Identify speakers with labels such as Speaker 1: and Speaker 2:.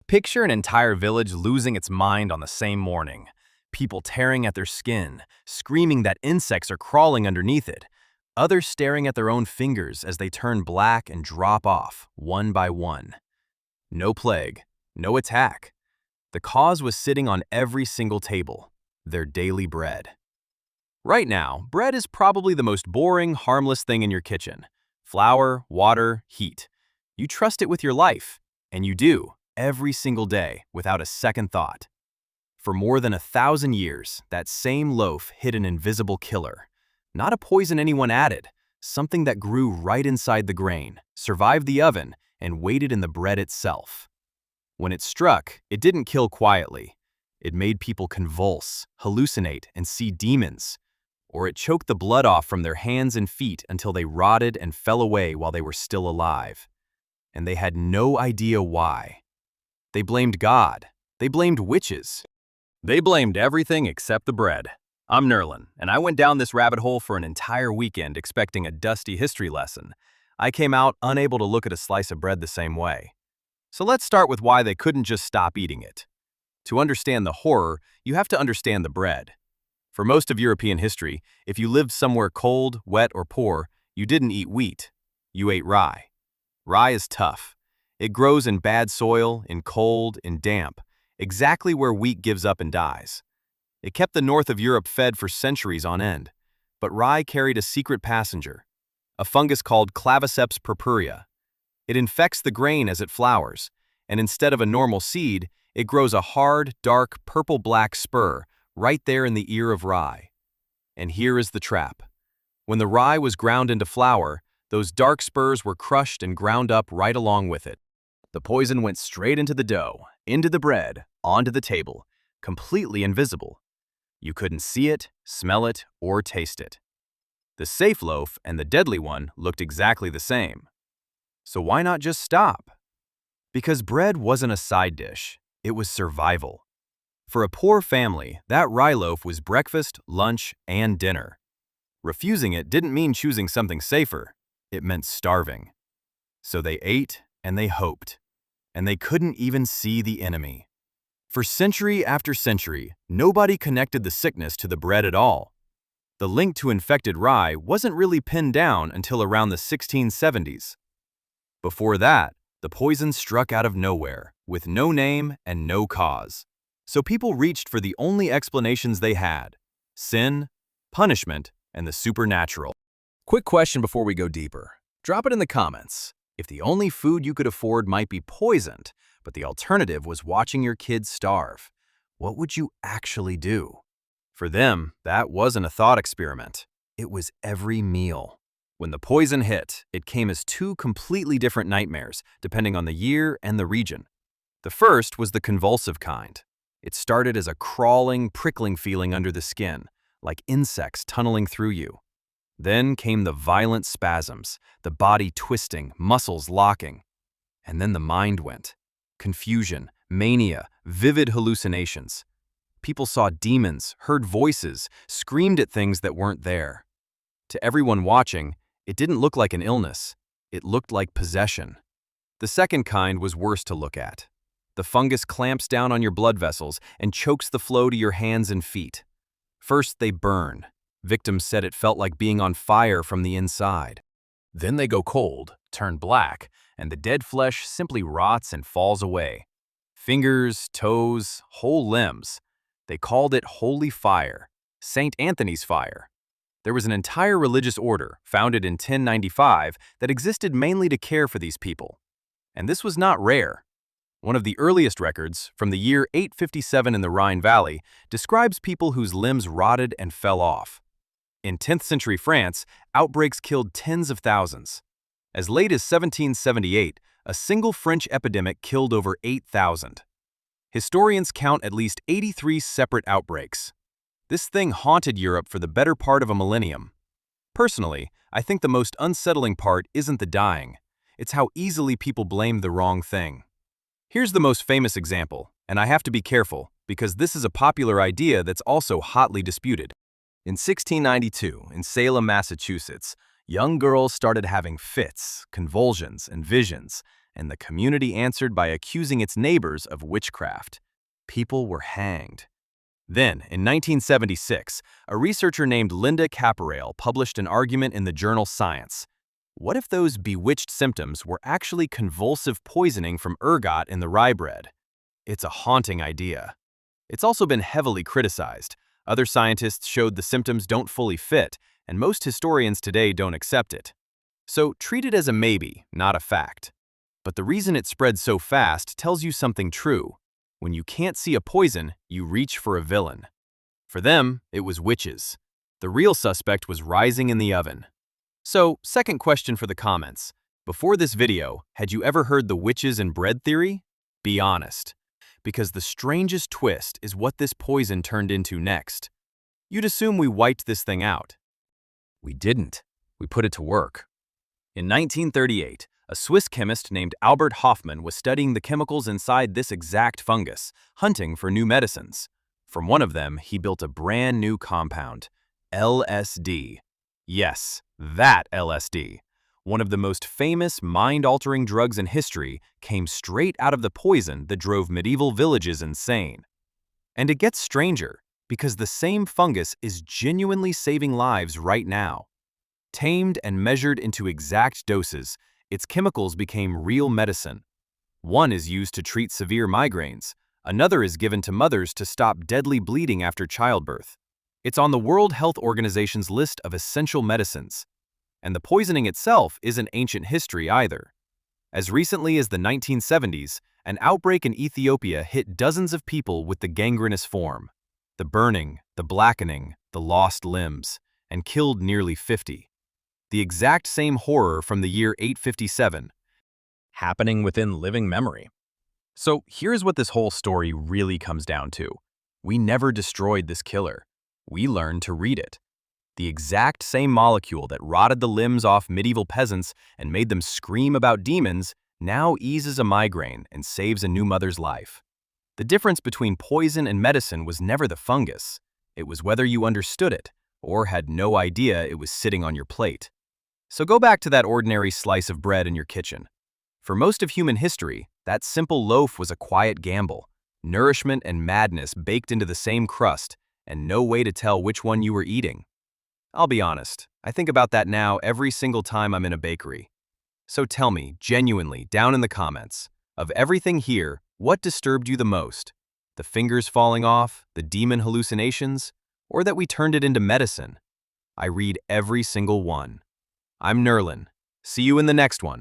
Speaker 1: Picture an entire village losing its mind on the same morning. People tearing at their skin, screaming that insects are crawling underneath it. Others staring at their own fingers as they turn black and drop off, one by one. No plague, no attack. The cause was sitting on every single table, their daily bread. Right now, bread is probably the most boring, harmless thing in your kitchen. Flour, water, heat. You trust it with your life, and you do, every single day, without a second thought. For more than 1,000 years, that same loaf hid an invisible killer. Not a poison anyone added, something that grew right inside the grain, survived the oven, and waited in the bread itself. When it struck, it didn't kill quietly. It made people convulse, hallucinate, and see demons. Or it choked the blood off from their hands and feet until they rotted and fell away while they were still alive. And they had no idea why. They blamed God. They blamed witches. They blamed everything except the bread. I'm Nerlin, and I went down this rabbit hole for an entire weekend expecting a dusty history lesson. I came out unable to look at a slice of bread the same way. So let's start with why they couldn't just stop eating it. To understand the horror, you have to understand the bread. For most of European history, if you lived somewhere cold, wet, or poor, you didn't eat wheat. You ate rye. Rye is tough. It grows in bad soil, in cold, in damp, exactly where wheat gives up and dies. It kept the north of Europe fed for centuries on end. But rye carried a secret passenger, a fungus called Claviceps purpurea. It infects the grain as it flowers, and instead of a normal seed, it grows a hard, dark, purple-black spur right there in the ear of rye. And here is the trap. When the rye was ground into flour, those dark spurs were crushed and ground up right along with it. The poison went straight into the dough, into the bread, onto the table, completely invisible. You couldn't see it, smell it, or taste it. The safe loaf and the deadly one looked exactly the same. So why not just stop? Because bread wasn't a side dish, it was survival. For a poor family, that rye loaf was breakfast, lunch, and dinner. Refusing it didn't mean choosing something safer, it meant starving. So they ate and they hoped, and they couldn't even see the enemy. For century after century, nobody connected the sickness to the bread at all. The link to infected rye wasn't really pinned down until around the 1670s. Before that, the poison struck out of nowhere, with no name and no cause. So people reached for the only explanations they had: sin, punishment, and the supernatural. Quick question before we go deeper. Drop it in the comments. If the only food you could afford might be poisoned, but the alternative was watching your kids starve, what would you actually do? For them, that wasn't a thought experiment. It was every meal. When the poison hit, it came as two completely different nightmares, depending on the year and the region. The first was the convulsive kind. It started as a crawling, prickling feeling under the skin, like insects tunneling through you. Then came the violent spasms, the body twisting, muscles locking. And then the mind went. Confusion, mania, vivid hallucinations. People saw demons, heard voices, screamed at things that weren't there. To everyone watching, it didn't look like an illness. It looked like possession. The second kind was worse to look at. The fungus clamps down on your blood vessels and chokes the flow to your hands and feet. First, they burn. Victims said it felt like being on fire from the inside. Then they go cold, turn black, and the dead flesh simply rots and falls away. Fingers, toes, whole limbs. They called it holy fire, St. Anthony's fire. There was an entire religious order, founded in 1095, that existed mainly to care for these people. And this was not rare. One of the earliest records, from the year 857 in the Rhine Valley, describes people whose limbs rotted and fell off. In 10th century France, outbreaks killed tens of thousands. As late as 1778, a single French epidemic killed over 8,000. Historians count at least 83 separate outbreaks. This thing haunted Europe for the better part of a millennium. Personally, I think the most unsettling part isn't the dying. It's how easily people blame the wrong thing. Here's the most famous example, and I have to be careful because this is a popular idea that's also hotly disputed. In 1692, in Salem, Massachusetts, young girls started having fits, convulsions, and visions, and the community answered by accusing its neighbors of witchcraft. People were hanged. Then, in 1976, a researcher named Linda Caporael published an argument in the journal Science. What if those bewitched symptoms were actually convulsive poisoning from ergot in the rye bread? It's a haunting idea. It's also been heavily criticized. Other scientists showed the symptoms don't fully fit, and most historians today don't accept it. So treat it as a maybe, not a fact. But the reason it spread so fast tells you something true. When you can't see a poison, you reach for a villain. For them, it was witches. The real suspect was rising in the oven. So, second question for the comments. Before this video, had you ever heard the witches and bread theory? Be honest. Because the strangest twist is what this poison turned into next. You'd assume we wiped this thing out. We didn't. We put it to work. In 1938, a Swiss chemist named Albert Hofmann was studying the chemicals inside this exact fungus, hunting for new medicines. From one of them, he built a brand new compound, LSD. Yes, that LSD. One of the most famous mind-altering drugs in history came straight out of the poison that drove medieval villages insane. And it gets stranger, because the same fungus is genuinely saving lives right now. Tamed and measured into exact doses, its chemicals became real medicine. One is used to treat severe migraines. Another is given to mothers to stop deadly bleeding after childbirth. It's on the World Health Organization's list of essential medicines. And the poisoning itself isn't ancient history either. As recently as the 1970s, an outbreak in Ethiopia hit dozens of people with the gangrenous form, the burning, the blackening, the lost limbs, and killed nearly 50. The exact same horror from the year 857, happening within living memory. So here's what this whole story really comes down to. We never destroyed this killer. We learned to read it. The exact same molecule that rotted the limbs off medieval peasants and made them scream about demons now eases a migraine and saves a new mother's life. The difference between poison and medicine was never the fungus. It was whether you understood it or had no idea it was sitting on your plate. So go back to that ordinary slice of bread in your kitchen. For most of human history, that simple loaf was a quiet gamble, nourishment and madness baked into the same crust, and no way to tell which one you were eating. I'll be honest, I think about that now every single time I'm in a bakery. So tell me, genuinely, down in the comments, of everything here, what disturbed you the most? The fingers falling off, the demon hallucinations, or that we turned it into medicine? I read every single one. I'm Nerlin. See you in the next one.